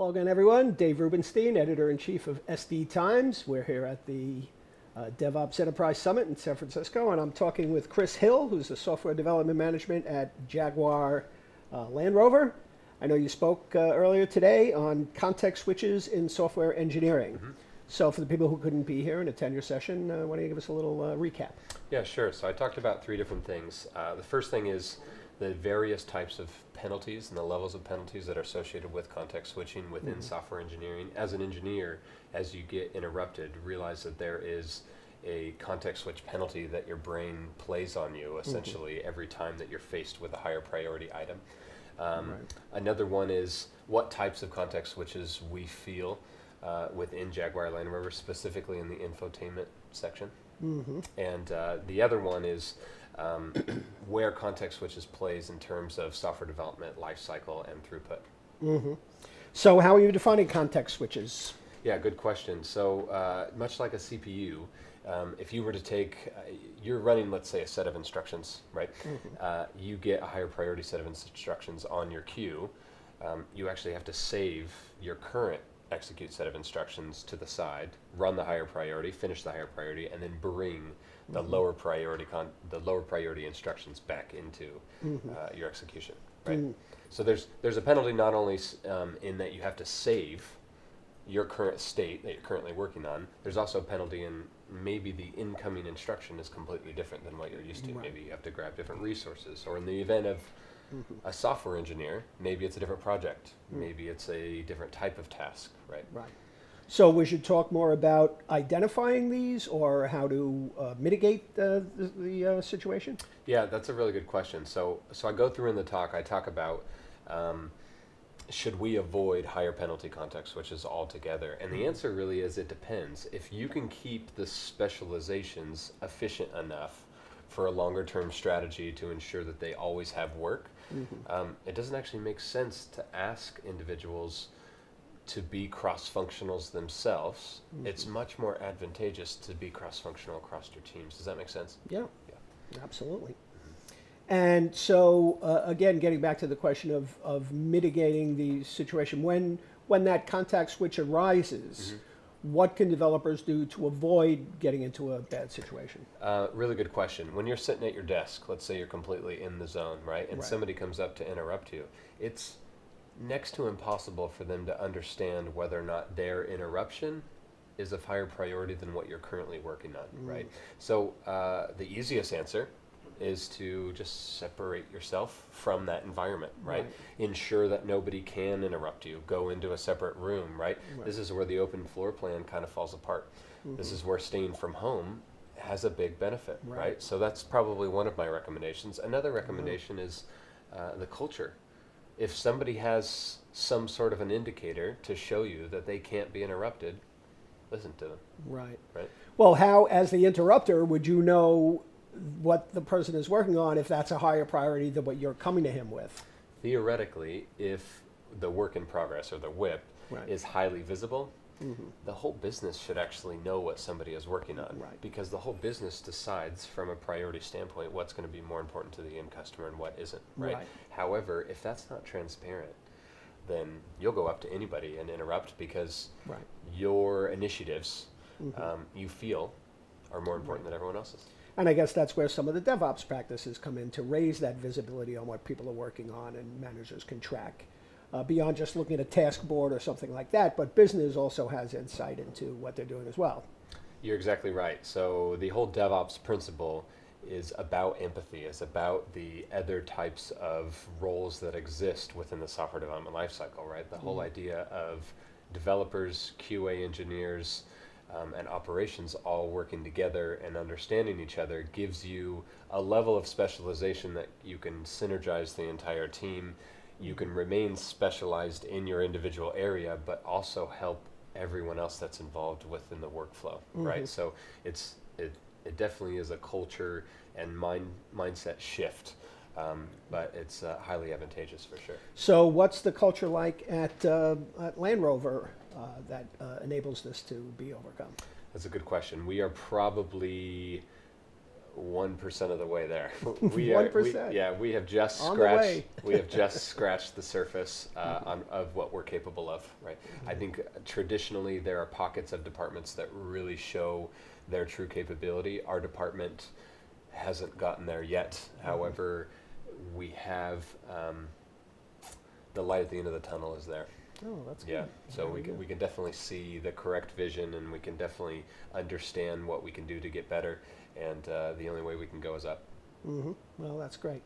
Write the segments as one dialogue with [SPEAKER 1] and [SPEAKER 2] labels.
[SPEAKER 1] Hello again, everyone. Dave Rubenstein, Editor-in-Chief of SD Times. We're here at the DevOps Enterprise Summit in San Francisco, and I'm talking with Chris Hill, who's the Software Development Management at Jaguar Land Rover. I know you spoke earlier today on context switches in software engineering. Mm-hmm. So for the people who couldn't be here and attend your session, why don't you give us a little recap?
[SPEAKER 2] Yeah, sure. So I talked about three different things. The first thing is the various types of penalties and the levels of penalties that are associated with context switching within software engineering. As an engineer, as you get interrupted, realize that there is a context switch penalty that your brain plays on you essentially every time that you're faced with a higher priority item. Another one is what types of context switches we feel within Jaguar Land Rover, specifically in the infotainment section. And the other one is where context switches plays in terms of software development, lifecycle, and throughput.
[SPEAKER 1] So how are you defining context switches?
[SPEAKER 2] Yeah, good question. So much like a CPU, if you were to take, you're running, let's say, a set of instructions, right? You get a higher priority set of instructions on your queue. You actually have to save your current execute set of instructions to the side, run the higher priority, finish the higher priority, and then bring the lower priority instructions back into your execution, right? So there's a penalty not only in that you have to save your current state that you're currently working on. There's also a penalty in maybe the incoming instruction is completely different than what you're used to. Maybe you have to grab different resources, or in the event of a software engineer, maybe it's a different project. Maybe it's a different type of task, right?
[SPEAKER 1] Right. So we should talk more about identifying these or how to mitigate the situation?
[SPEAKER 2] Yeah, that's a really good question. So I go through in the talk, I talk about should we avoid higher penalty context switches altogether? And the answer really is it depends. If you can keep the specializations efficient enough for a longer term strategy to ensure that they always have work, it doesn't actually make sense to ask individuals to be cross-functionals themselves. It's much more advantageous to be cross-functional across your teams. Does that make sense?
[SPEAKER 1] Yeah, absolutely. And so, again, getting back to the question of mitigating the situation, when that context switch arises, what can developers do to avoid getting into a bad situation?
[SPEAKER 2] Really good question. When you're sitting at your desk, let's say you're completely in the zone, right? And somebody comes up to interrupt you, it's next to impossible for them to understand whether or not their interruption is of higher priority than what you're currently working on, right? So the easiest answer is to just separate yourself from that environment, right? Ensure that nobody can interrupt you. Go into a separate room, right? This is where the open floor plan kind of falls apart. This is where staying from home has a big benefit, right? So that's probably one of my recommendations. Another recommendation is the culture. If somebody has some sort of an indicator to show you that they can't be interrupted, listen to them. Right.
[SPEAKER 1] Well, how, as the interrupter, would you know what the person is working on if that's a higher priority than what you're coming to him with?
[SPEAKER 2] Theoretically, if the work in progress or the WIP is highly visible, the whole business should actually know what somebody is working on, because the whole business decides from a priority standpoint what's going to be more important to the end customer and what isn't, right? However, if that's not transparent, then you'll go up to anybody and interrupt because your initiatives you feel are more important than everyone else's.
[SPEAKER 1] And I guess that's where some of the DevOps practices come in to raise that visibility on what people are working on and managers can track. Beyond just looking at a task board or something like that, but business also has insight into what they're doing as well.
[SPEAKER 2] You're exactly right. So the whole DevOps principle is about empathy, is about the other types of roles that exist within the software development lifecycle, right? The whole idea of developers, QA engineers, and operations all working together and understanding each other gives you a level of specialization that you can synergize the entire team. You can remain specialized in your individual area, but also help everyone else that's involved within the workflow, right? So it definitely is a culture and mindset shift, but it's highly advantageous for sure.
[SPEAKER 1] So what's the culture like at Land Rover that enables this to be overcome?
[SPEAKER 2] That's a good question. We are probably 1% of the way there. We are,
[SPEAKER 1] 1%?
[SPEAKER 2] yeah, we have just
[SPEAKER 1] On the way.
[SPEAKER 2] scratched the surface of what we're capable of, right? I think traditionally there are pockets of departments that really show their true capability. Our department hasn't gotten there yet. However, we have the light at the end of the tunnel is there.
[SPEAKER 1] Oh, that's
[SPEAKER 2] Yeah,
[SPEAKER 1] good.
[SPEAKER 2] so
[SPEAKER 1] Very good.
[SPEAKER 2] we can definitely see the correct vision, and we can definitely understand what we can do to get better, and the only way we can go is up.
[SPEAKER 1] Well, that's great.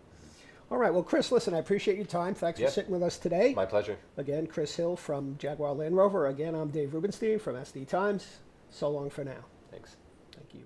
[SPEAKER 1] All right. Well, Chris, listen, I appreciate your time. Thanks
[SPEAKER 2] Yeah.
[SPEAKER 1] for sitting with us today.
[SPEAKER 2] My pleasure.
[SPEAKER 1] Again, Chris Hill from Jaguar Land Rover. Again, I'm Dave Rubenstein from SD Times. So long for now.
[SPEAKER 2] Thanks.
[SPEAKER 1] Thank you.